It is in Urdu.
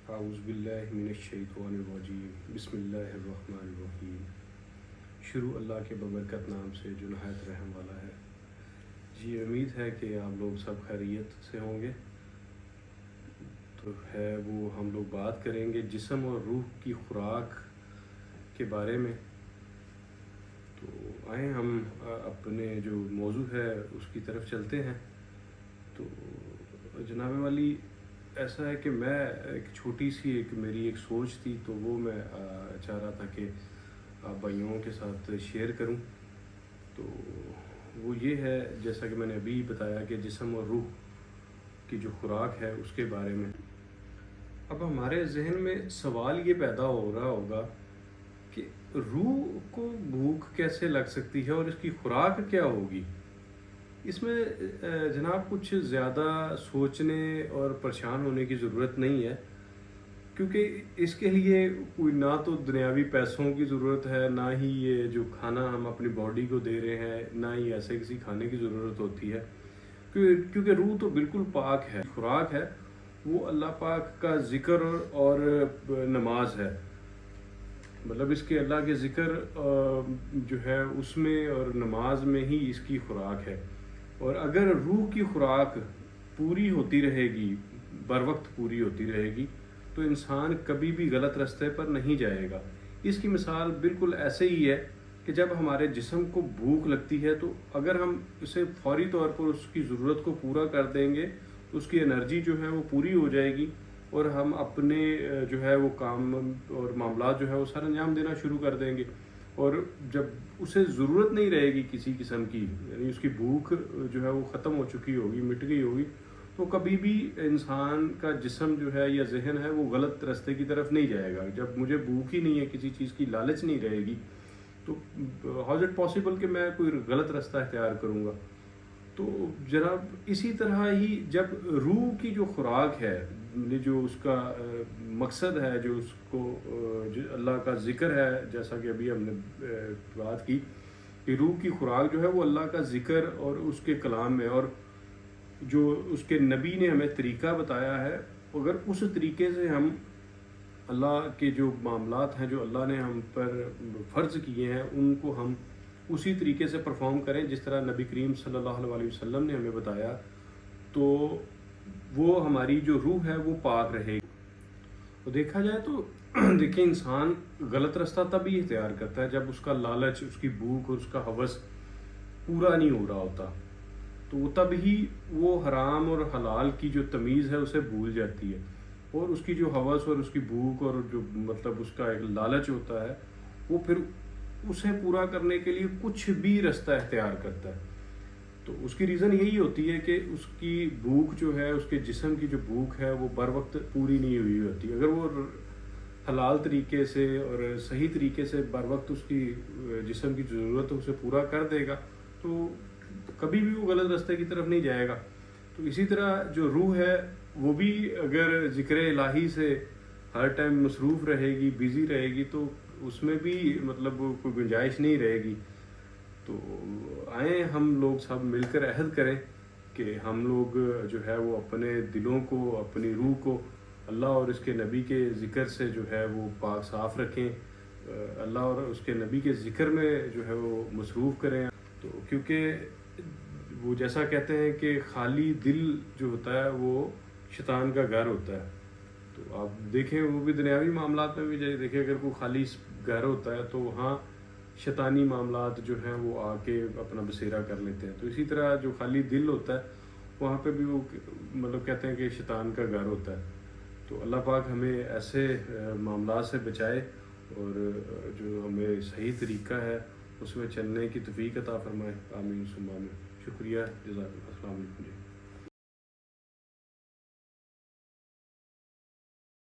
اعوذ باللہ من الشیطان الرجیم بسم اللہ الرحمن الرحیم۔ شروع اللہ کے ببرکت نام سے جو نہایت رحم والا ہے۔ جی امید ہے کہ آپ لوگ سب خیریت سے ہوں گے۔ تو ہے وہ ہم لوگ بات کریں گے جسم اور روح کی خوراک کے بارے میں۔ تو آئیں ہم اپنے جو موضوع ہے اس کی طرف چلتے ہیں۔ تو جناب والی ایسا ہے کہ میں ایک چھوٹی سی میری ایک سوچ تھی، تو وہ میں چاہ رہا تھا کہ آپ بھائیوں کے ساتھ شیئر کروں۔ تو وہ یہ ہے، جیسا کہ میں نے ابھی بتایا کہ جسم اور روح کی جو خوراک ہے اس کے بارے میں۔ اب ہمارے ذہن میں سوال یہ پیدا ہو رہا ہوگا کہ روح کو بھوک کیسے لگ سکتی ہے اور اس کی خوراک کیا ہوگی؟ اس میں جناب کچھ زیادہ سوچنے اور پریشان ہونے کی ضرورت نہیں ہے، کیونکہ اس کے لیے کوئی نہ تو دنیاوی پیسوں کی ضرورت ہے، نہ ہی یہ جو کھانا ہم اپنی باڈی کو دے رہے ہیں، نہ ہی ایسے کسی کھانے کی ضرورت ہوتی ہے، کیونکہ روح تو بالکل پاک ہے۔ خوراک ہے وہ اللہ پاک کا ذکر اور نماز ہے۔ مطلب اس کے اللہ کے ذکر جو ہے اس میں اور نماز میں ہی اس کی خوراک ہے۔ اور اگر روح کی خوراک پوری ہوتی رہے گی، بر وقت پوری ہوتی رہے گی، تو انسان کبھی بھی غلط راستے پر نہیں جائے گا۔ اس کی مثال بالکل ایسے ہی ہے کہ جب ہمارے جسم کو بھوک لگتی ہے، تو اگر ہم اسے فوری طور پر اس کی ضرورت کو پورا کر دیں گے تو اس کی انرجی جو ہے وہ پوری ہو جائے گی، اور ہم اپنے جو ہے وہ کام اور معاملات جو ہے وہ سر انجام دینا شروع کر دیں گے۔ اور جب اسے ضرورت نہیں رہے گی کسی قسم کی، یعنی اس کی بھوک جو ہے وہ ختم ہو چکی ہوگی، مٹ گئی ہوگی، تو کبھی بھی انسان کا جسم جو ہے یا ذہن ہے وہ غلط راستے کی طرف نہیں جائے گا۔ جب مجھے بھوک ہی نہیں ہے، کسی چیز کی لالچ نہیں رہے گی، تو ہاؤ از اٹ پاسبل کہ میں کوئی غلط راستہ اختیار کروں گا؟ تو جناب اسی طرح ہی جب روح کی جو خوراک ہے، جو اس کا مقصد ہے، جو اس کو جو اللہ کا ذکر ہے، جیسا کہ ابھی ہم نے بات کی کہ روح کی خوراک جو ہے وہ اللہ کا ذکر اور اس کے کلام میں، اور جو اس کے نبی نے ہمیں طریقہ بتایا ہے، اگر اس طریقے سے ہم اللہ کے جو معاملات ہیں جو اللہ نے ہم پر فرض کیے ہیں ان کو ہم اسی طریقے سے پرفارم کریں جس طرح نبی کریم صلی اللہ علیہ وسلم نے ہمیں بتایا، تو وہ ہماری جو روح ہے وہ پاک رہے گی۔ تو دیکھا جائے تو دیکھیں، انسان غلط راستہ تبھی اختیار کرتا ہے جب اس کا لالچ، اس کی بھوک اور اس کا ہوس پورا نہیں ہو رہا ہوتا، تو وہ تب ہی وہ حرام اور حلال کی جو تمیز ہے اسے بھول جاتی ہے، اور اس کی جو ہوس اور اس کی بھوک اور جو مطلب اس کا ایک لالچ ہوتا ہے، وہ پھر اسے پورا کرنے کے لیے کچھ بھی راستہ اختیار کرتا ہے۔ تو اس کی ریزن یہی ہوتی ہے کہ اس کی بھوک جو ہے، اس کے جسم کی جو بھوک ہے وہ بر وقت پوری نہیں ہوئی ہوتی۔ اگر وہ حلال طریقے سے اور صحیح طریقے سے بر وقت اس کی جسم کی ضرورت اسے پورا کر دے گا، تو کبھی بھی وہ غلط راستے کی طرف نہیں جائے گا۔ تو اسی طرح جو روح ہے وہ بھی اگر ذکر الہی سے ہر ٹائم مصروف رہے گی، بیزی رہے گی، تو اس میں بھی مطلب کوئی گنجائش نہیں رہے گی۔ تو آئیں ہم لوگ سب مل کر عہد کریں کہ ہم لوگ جو ہے وہ اپنے دلوں کو، اپنی روح کو اللہ اور اس کے نبی کے ذکر سے جو ہے وہ پاک صاف رکھیں، اللہ اور اس کے نبی کے ذکر میں جو ہے وہ مصروف کریں۔ تو کیونکہ وہ جیسا کہتے ہیں کہ خالی دل جو ہوتا ہے وہ شیطان کا گھر ہوتا ہے۔ تو آپ دیکھیں، وہ بھی دنیاوی معاملات میں بھی دیکھیں، اگر کوئی خالی گھر ہوتا ہے تو وہاں شیطانی معاملات جو ہیں وہ آ کے اپنا بسیرا کر لیتے ہیں۔ تو اسی طرح جو خالی دل ہوتا ہے وہاں پہ بھی وہ مطلب کہتے ہیں کہ شیطان کا گھر ہوتا ہے۔ تو اللہ پاک ہمیں ایسے معاملات سے بچائے، اور جو ہمیں صحیح طریقہ ہے اس میں چلنے کی توفیق عطا فرمائے۔ آمین ثم آمین۔ شکریہ، جزاک اللہ، السلام علیکم جی۔